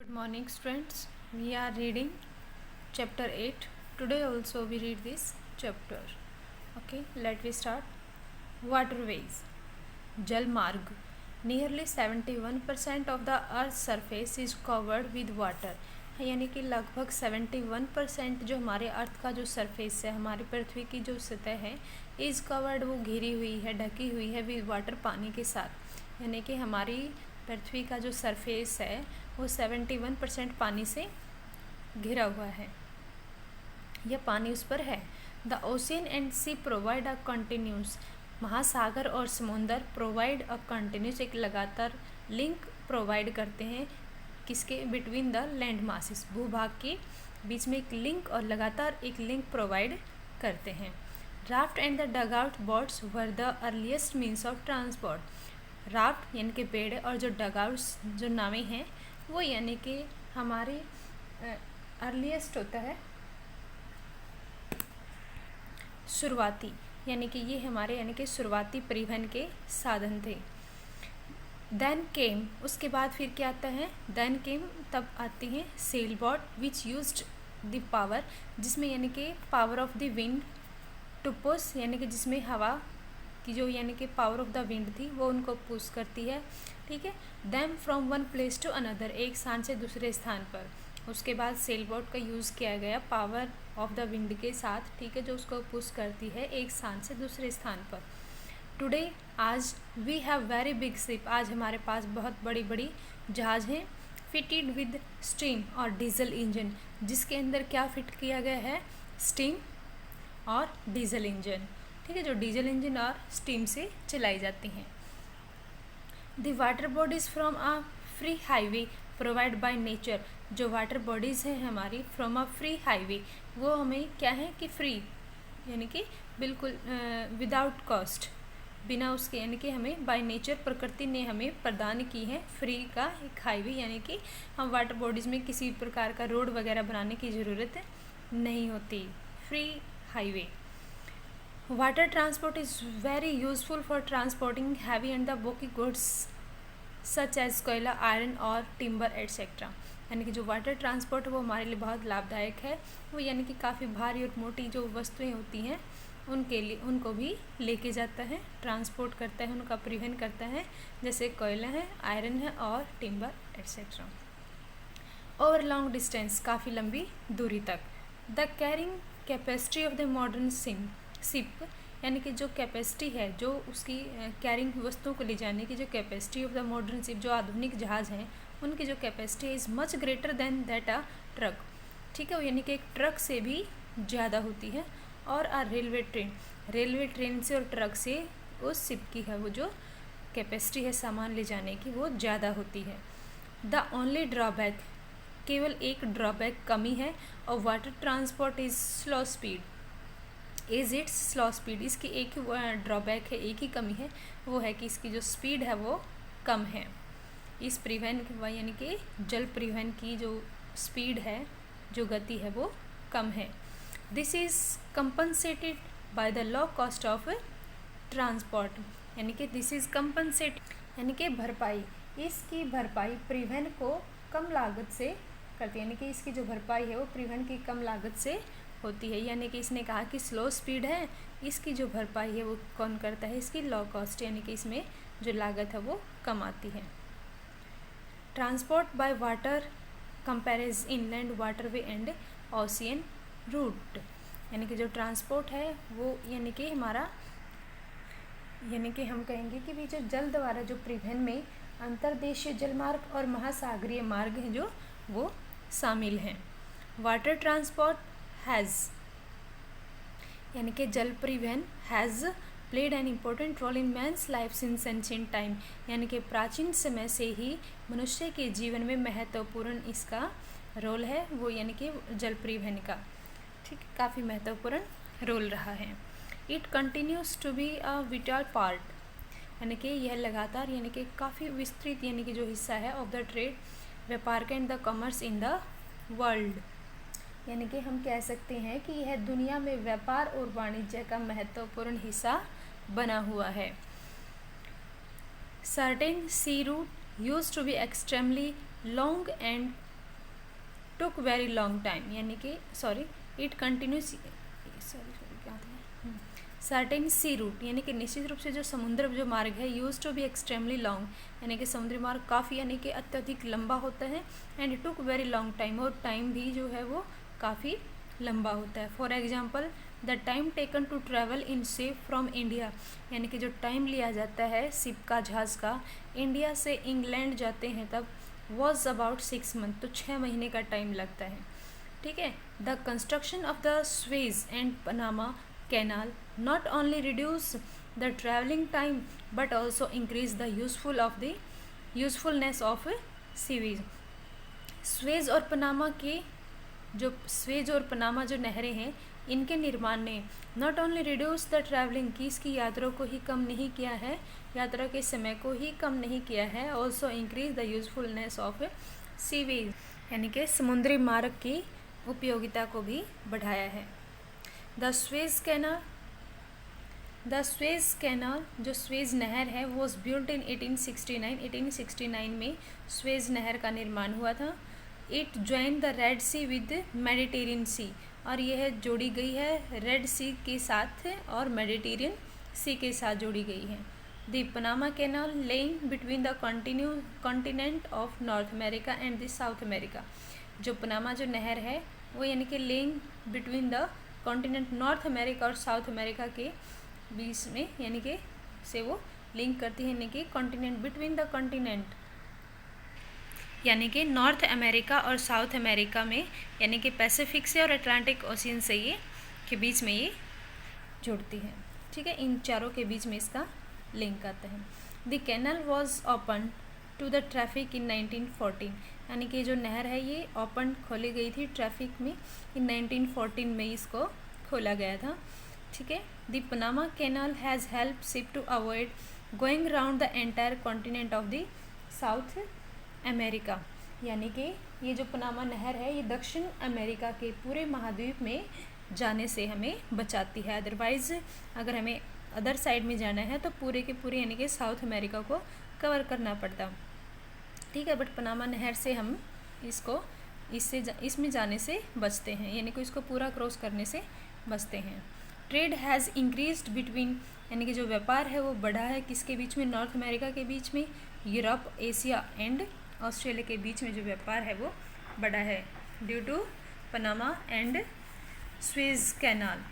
Good morning, students. We are reading chapter 8. Today also we read this chapter. Okay, let me start. Waterways. Jal Marg. Nearly 71% of the Earth's surface is covered with water. यानी कि लगभग 71% जो हमारे अर्थ का जो surface है, हमारी पृथ्वी की जो सतह है, इज़ कवर्ड, वो घिरी हुई है, ढकी हुई है विद वाटर, पानी के साथ। यानी कि हमारी पृथ्वी का जो सरफेस है वो 71% पानी से घिरा हुआ है, यह पानी उस पर है। The ocean and sea provide a continuous, महासागर और समुंदर प्रोवाइड अ कंटिन्यूस, एक लगातार लिंक प्रोवाइड करते हैं किसके, बिटवीन द लैंड मासेस, भूभाग के बीच में एक लिंक और लगातार एक लिंक प्रोवाइड करते हैं। Raft and the dugout boats were the earliest means of transport. Raft यानी कि पेड़ और जो डग आउट्स जो नावें हैं वो यानी कि हमारे अर्लीस्ट होता है शुरुआती, यानी कि ये हमारे यानी कि शुरुआती परिवहन के साधन थे। देन केम, उसके बाद फिर क्या आता है, देन केम तब आती है sail boat which used the power, जिसमें यानी कि power of the wind to push, यानी कि जिसमें हवा की जो यानी कि पावर ऑफ द विंड थी वो उनको पुश करती है। ठीक है, them from one place to another, एक स्थान से दूसरे स्थान पर। उसके बाद सेल बोट का यूज़ किया गया पावर ऑफ द विंड के साथ, ठीक है, जो उसको पुश करती है एक स्थान से दूसरे स्थान पर। टुडे, आज, we have very big ship, आज हमारे पास बहुत बड़ी बड़ी जहाज़ हैं, फिटेड विद स्टीम और डीजल इंजन, जिसके अंदर क्या फिट किया गया है, स्टीम और डीजल इंजन। ठीक है, जो डीजल इंजन और स्टीम से चलाई जाती हैं। The water bodies from a free highway provide by nature, जो वाटर बॉडीज़ हैं हमारी फ्रॉम अ फ्री हाईवे, वो हमें क्या है कि फ्री, यानी कि बिल्कुल विदाउट कॉस्ट, बिना उसके, यानी कि हमें बाय नेचर प्रकृति ने हमें प्रदान की है फ्री का एक हाईवे, यानी कि हम वाटर बॉडीज़ में किसी प्रकार का रोड वगैरह बनाने की ज़रूरत नहीं होती, free highway. Water transport is very useful for transporting heavy and the bulky goods such as कोयला, आयरन और टिम्बर एट्सेट्रा, यानी कि जो वाटर ट्रांसपोर्ट है वो हमारे लिए बहुत लाभदायक है। वो यानी कि काफ़ी भारी और मोटी जो वस्तुएं होती हैं उनके लिए, उनको भी लेके जाता है, ट्रांसपोर्ट करता है, उनका परिवहन करता है, जैसे कोयला है, आयरन है और timber etcetera. Over long distance, काफ़ी लंबी दूरी तक। The carrying capacity of the modern ship, यानी कि जो कैपेसिटी है, जो उसकी कैरिंग वस्तुओं को ले जाने की जो capacity of the modern ship, जो आधुनिक जहाज़ हैं उनकी जो capacity is much greater than that a truck. ठीक है, यानी कि एक ट्रक से भी ज़्यादा होती है। और अ रेलवे ट्रेन से और ट्रक से उस शिप की है वो जो कैपेसिटी है सामान ले जाने की वो ज़्यादा होती है। द ओनली ड्रॉबैक, केवल एक ड्रॉबैक, कमी है, और water transport is slow speed, is it's slow speed, इसकी एक ही ड्रॉबैक है, एक ही कमी है, वो है कि इसकी जो स्पीड है वो कम है। इस परिवहन यानी कि जल परिवहन की जो स्पीड है, जो गति है वो कम है। This is compensated by the low cost of transport, यानी कि दिस इज़ कंपनसेट, यानी कि भरपाई, इसकी भरपाई परिवहन को कम लागत से करती है, यानी कि इसकी जो भरपाई है वो परिवहन की कम लागत से होती है। यानी कि इसने कहा कि स्लो स्पीड है, इसकी जो भरपाई है वो कौन करता है, इसकी लो कॉस्ट, यानी कि इसमें जो लागत है वो कम आती है। Transport by water compares inland waterway and ocean route, यानी कि जो ट्रांसपोर्ट है वो यानी कि हमारा, यानी कि हम कहेंगे कि भी जो जल द्वारा जो परिवहन में अंतर्देशीय जलमार्ग और महासागरीय मार्ग हैं जो वो शामिल हैं। वाटर ट्रांसपोर्ट हैज़, यानी कि जल परिवहन has played an important role in man's life since ancient time, यानी कि प्राचीन समय से ही मनुष्य के जीवन में महत्वपूर्ण इसका रोल है, वो यानी कि जल परिवहन का, ठीक, काफ़ी महत्वपूर्ण रोल रहा है। It continues to be a vital part, यानी कि यह लगातार, यानी कि काफ़ी विस्तृत, यानी कि जो हिस्सा है ऑफ द ट्रेड, व्यापार का, and the commerce in the world, यानी कि हम कह सकते हैं कि यह दुनिया में व्यापार और वाणिज्य का महत्वपूर्ण हिस्सा बना हुआ है। Certain sea route used to be extremely long and took very long time, यानी कि इट कंटिन्यूस क्या था, सर्टेन सी रूट, यानी कि निश्चित रूप से जो समुद्र जो मार्ग है use to be extremely long, यानी कि समुद्री मार्ग काफ़ी यानी कि अत्यधिक लंबा होता है। And took very long time, और टाइम भी जो है वो काफ़ी लंबा होता है। For example the time taken to travel in ship from India, यानी कि जो टाइम लिया जाता है शिप का, जहाज़ का, इंडिया से इंग्लैंड जाते हैं तब वॉज अबाउट 6 मंथ, तो 6 महीने का टाइम लगता है। ठीक है। The construction of the Suez and Panama canal not only reduce the travelling time but also increase the usefulness of sewage. Suez और पनामा जो नहरें हैं, इनके निर्माण ने not only reduce the travelling, की इसकी यात्रा को ही कम नहीं किया है, यात्रा के समय को ही कम नहीं किया है, also increase the usefulness of sewage, यानी कि समुद्री मार्ग की उपयोगिता को भी बढ़ाया है। द स्वेज कैनाल जो स्वेज नहर है वो बिल्ट इन 1869 में स्वेज नहर का निर्माण हुआ था। It join the Red Sea with Mediterranean Sea, और यह जोड़ी गई है रेड सी के साथ और मेडिटेरियन सी के साथ जोड़ी गई है। The Panama canal laying between the continent of north America and the South America, जो पनामा जो नहर है वो यानी कि laying between the continent north America और साउथ अमेरिका के बीच में, यानी कि से वो लिंक करती है, यानी कि कॉन्टिनेंट बिटवीन द कॉन्टिनेंट, यानी कि नॉर्थ अमेरिका और साउथ अमेरिका में, यानी कि पैसिफिक से और अटलांटिक ओशियन से ये के बीच में ये जुड़ती है। ठीक है, इन चारों के बीच में इसका लिंक आता है। The canal was open to the traffic in 1914, यानी कि जो नहर है ये ओपन खोली गई थी ट्रैफिक में इन 1914 में इसको खोला गया था। ठीक है। The Panama canal has help ship to avoid going round the entire continent of the South America, यानी कि ये जो पनामा नहर है ये दक्षिण अमेरिका के पूरे महाद्वीप में जाने से हमें बचाती है। अदरवाइज़ अगर हमें अदर साइड में जाना है तो पूरे के पूरे यानी कि साउथ अमेरिका को कवर करना पड़ता। ठीक है, बट पनामा नहर से हम इसमें जाने से बचते हैं, यानी कि इसको पूरा क्रॉस करने से बचते हैं। ट्रेड हैज़ इंक्रीज्ड बिटवीन, यानी कि जो व्यापार है वो बढ़ा है किसके बीच में, नॉर्थ अमेरिका के बीच में, यूरोप, एशिया एंड ऑस्ट्रेलिया के बीच में जो व्यापार है वो बढ़ा है due to Panama and Suez canal.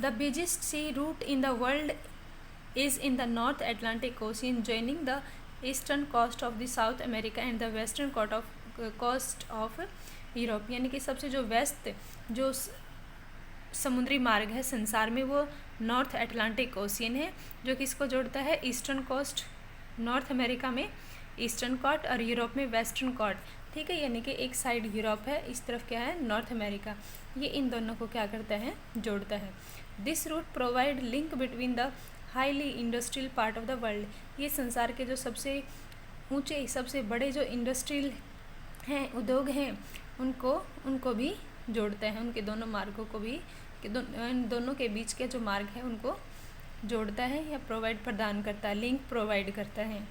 The biggest sea route in the world is in the North Atlantic Ocean, joining the eastern coast of the South America and the western coast of Europe, यानी कि सबसे जो waste जो समुद्री मार्ग है संसार में वो नॉर्थ अटलांटिक ओशियन है, जो कि इसको जोड़ता है ईस्टर्न कोस्ट नॉर्थ अमेरिका में ईस्टर्न कॉस्ट और यूरोप में वेस्टर्न कॉस्ट। ठीक है, यानी कि एक साइड यूरोप है, इस तरफ क्या है नॉर्थ अमेरिका, ये इन दोनों को क्या करता है, जोड़ता है। This route provide link between the highly industrial part of the world, ये संसार के जो सबसे ऊंचे सबसे बड़े जो इंडस्ट्रियल हैं उद्योग हैं उनको भी जोड़ता है, उनके दोनों मार्गों को भी दोनों के बीच के जो मार्ग है उनको जोड़ता है या प्रदान करता है, लिंक प्रोवाइड करता है।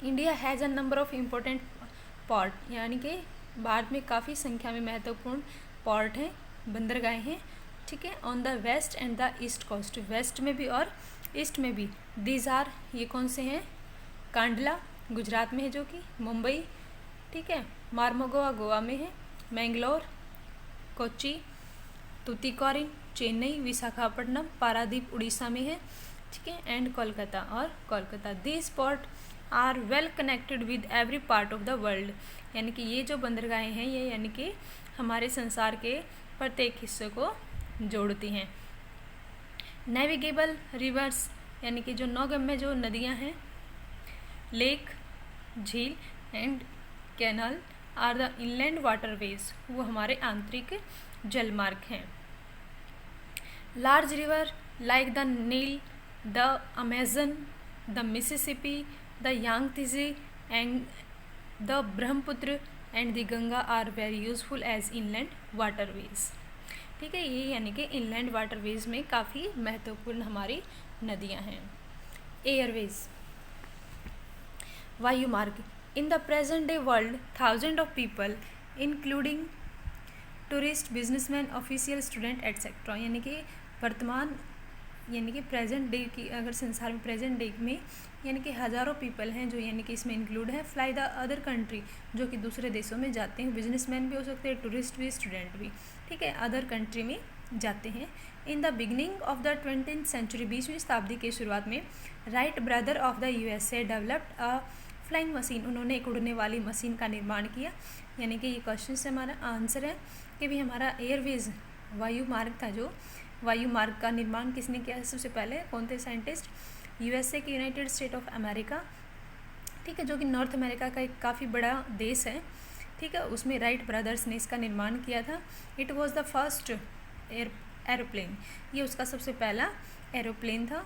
India has a number of important port, यानी कि भारत में काफ़ी संख्या में महत्वपूर्ण पोर्ट हैं, बंदरगाहें हैं। ठीक है, on the west and the east coast, west में भी और ईस्ट में भी। दीज आर, ये कौन से हैं, कांडला गुजरात में है जो कि, मुंबई, ठीक है, मार्मोगोवा गोवा में है, मैंगलोर, कोच्चि, तूतीकोरिन चेन्नई, विशाखापट्टनम, पारादीप उड़ीसा में है। ठीक है, एंड कोलकाता और Kolkata. This port are well connected with every part of the world, यानी कि ये जो बंदरगाहें हैं ये यानी कि हमारे संसार के प्रत्येक हिस्से को जोड़ती हैं। नेविगेबल रिवर्स, यानी कि जो नौगम्य जो नदियां हैं, लेक, झील and canal are the inland waterways, वो हमारे आंतरिक जलमार्ग हैं। Large river like the Nile, the Amazon, the Mississippi, the Yangtze and the Brahmaputra and the Ganga are very useful as inland waterways. ठीक है, ये यानी कि इनलैंड वाटरवेज में काफ़ी महत्वपूर्ण हमारी नदियां हैं। एयरवेज, वायु मार्ग, in the present day world thousand of people including tourist, businessman, official, student etcetera, यानी कि वर्तमान यानी कि प्रेजेंट डे की अगर संसार में प्रेजेंट डे में यानी कि हज़ारों पीपल हैं जो यानी कि इसमें इंक्लूड है। फ्लाई द अदर कंट्री, जो कि दूसरे देशों में जाते हैं, बिजनेसमैन भी हो सकते हैं, टूरिस्ट भी, स्टूडेंट भी, ठीक है, अदर कंट्री में जाते हैं। In the beginning of the 20th century, 20वीं शताब्दी के शुरुआत में Wright brother of the USA developed a flying machine, उन्होंने एक उड़ने वाली मशीन का निर्माण किया। यानी कि ये क्वेश्चन से हमारा आंसर है कि भी हमारा एयरवेज वायु मार्ग था, जो वायु मार्ग का निर्माण किसने किया सबसे पहले, कौन थे साइंटिस्ट, USA के यूनाइटेड स्टेट ऑफ अमेरिका, ठीक है, जो कि नॉर्थ अमेरिका का एक काफ़ी बड़ा देश है, ठीक है, उसमें राइट ब्रदर्स ने इसका निर्माण किया था। It was the first aeroplane, ये उसका सबसे पहला एरोप्लेन था।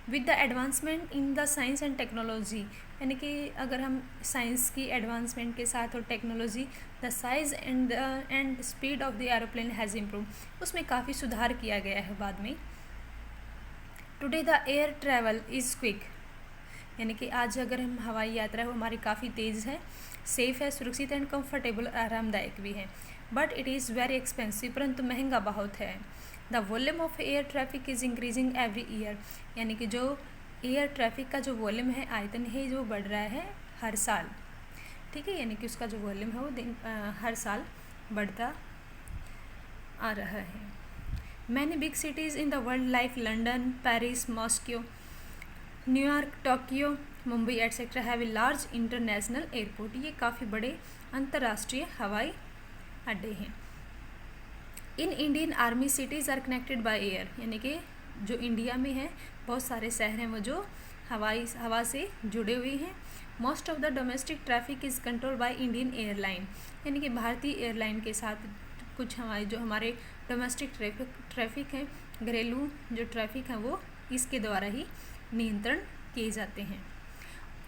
With the advancement in the science and technology, यानी कि अगर हम साइंस की एडवांसमेंट के साथ और technology, the size and speed of the aeroplane has improve, उसमें काफ़ी सुधार किया गया है बाद में। Today the air travel is quick, यानी कि आज अगर हम हवाई यात्रा है वो हमारी काफ़ी तेज़ है, सेफ़ है, सुरक्षित एंड कम्फर्टेबल, आरामदायक भी है। But it is very expensive, परंतु महंगा बहुत है। The volume of air traffic is increasing every year, यानी कि जो एयर ट्रैफिक का जो वॉल्यूम है, आयतन है, जो बढ़ रहा है हर साल, ठीक है, यानी कि उसका जो वॉल्यूम है वो हर साल बढ़ता आ रहा है। Many big cities in the world like London, Paris, Moscow, New York, Tokyo, Mumbai etcetera have a large international airport, ये काफ़ी बड़े अंतर्राष्ट्रीय हवाई अड्डे हैं। In Indian army cities are connected by air, यानी कि जो इंडिया में है बहुत सारे शहर हैं वो जो हवा से जुड़े हुए हैं। Most of the domestic traffic is control by Indian airline, यानी कि भारतीय एयरलाइन के साथ कुछ हमारे डोमेस्टिक ट्रैफिक है, घरेलू जो ट्रैफिक है वो इसके द्वारा ही नियंत्रण किए जाते हैं।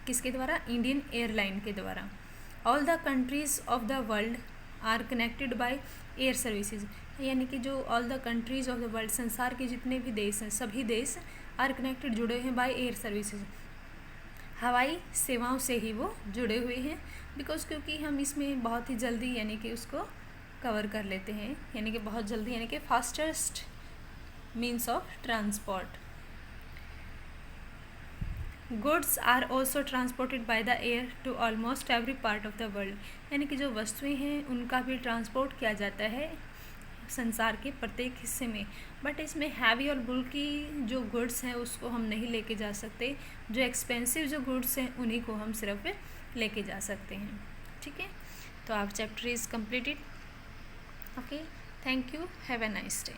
किसके द्वारा, इंडियन एयरलाइन के द्वारा। All the countries of the world are connected by air services, यानी कि जो all the countries of the world, संसार के जितने भी देश हैं सभी देश आर कनेक्टेड, जुड़े हैं बाय एयर सर्विसेज, हवाई सेवाओं से ही वो जुड़े हुए हैं। बिकॉज क्योंकि हम इसमें बहुत ही जल्दी यानी कि उसको कवर कर लेते हैं, यानी कि बहुत जल्दी, यानी कि fastest means of transport. Goods are also transported by the air to almost every part of the world, यानी कि जो वस्तुएं हैं उनका भी ट्रांसपोर्ट किया जाता है संसार के प्रत्येक हिस्से में। बट इसमें हैवी और बुल्की जो गुड्स हैं उसको हम नहीं लेके जा सकते, जो एक्सपेंसिव जो गुड्स हैं उन्हीं को हम सिर्फ लेके जा सकते हैं, ठीक है। तो आप chapter is completed. Okay, thank you, have a nice day.